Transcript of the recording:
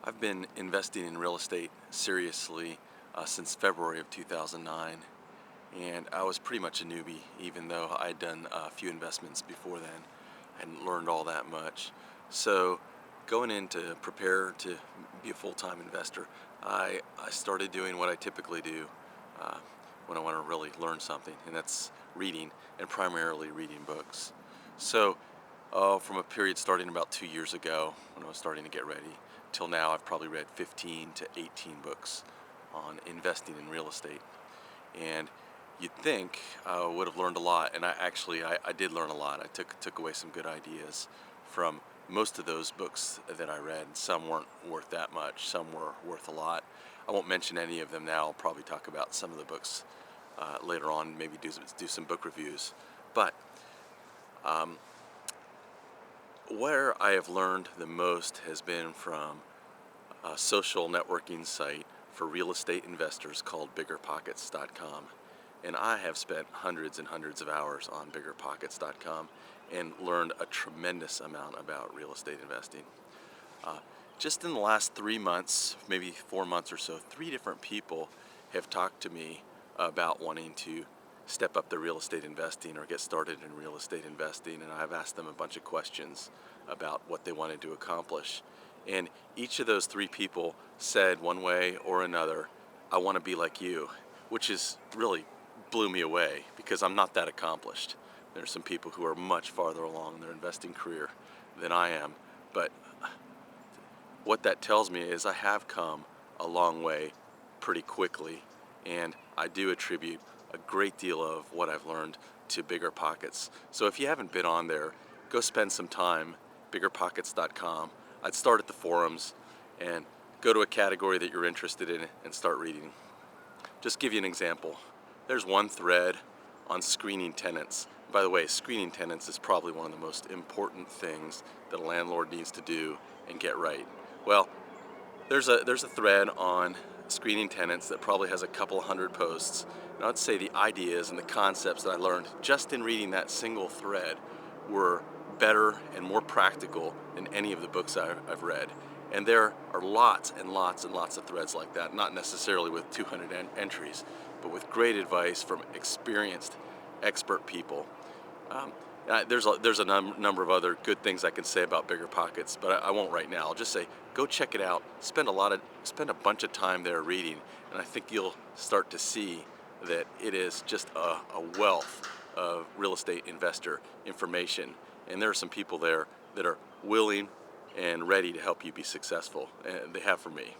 I've been investing in real estate seriously since February of 2009, and I was pretty much a newbie, even though I'd done a few investments before then and learned all that much. So, going in to prepare to be a full-time investor, I started doing what I typically do uh, when I want to really learn something, and that's reading, and primarily reading books. So, from a period starting about 2 years ago when I was starting to get ready till now, I've probably read 15 to 18 books on investing in real estate. And you'd think I would have learned a lot, and I did learn a lot. I took away some good ideas from most of those books that I read. Some weren't worth that much, some were worth a lot. I won't mention any of them now. I'll probably talk about some of the books later on, maybe do some book reviews. But um, where I have learned the most has been from a social networking site for real estate investors called biggerpockets.com. And I have spent hundreds and hundreds of hours on biggerpockets.com and learned a tremendous amount about real estate investing. Uh, just in the last 3 months, maybe 4 months or so, three different people have talked to me about wanting to step up their real estate investing or get started in real estate investing, and I've asked them a bunch of questions about what they wanted to accomplish. And each of those three people said one way or another, I want to be like you, which is really blew me away because I'm not that accomplished. There's some people who are much farther along in their investing career than I am, but what that tells me is I have come a long way pretty quickly, and I do attribute a great deal of what I've learned to Bigger Pockets. So if you haven't been on there, go spend some time, biggerpockets.com. I'd start at the forums and go to a category that you're interested in and start reading. Just give you an example. There's one thread on screening tenants. By the way, screening tenants is probably one of the most important things that a landlord needs to do and get right. Well, there's a thread on screening tenants that probably has a couple hundred posts. And I'd say the ideas and the concepts that I learned just in reading that single thread were better and more practical than any of the books I've read. And there are lots and lots and lots of threads like that, not necessarily with 200 entries, but with great advice from experienced, expert people. Um, there's a number of other good things I can say about Bigger Pockets, but I won't right now. I'll just say go check it out. Spend a bunch of time there reading, and I think you'll start to see that it is just a wealth of real estate investor information. And there are some people there that are willing and ready to help you be successful, and they have for me.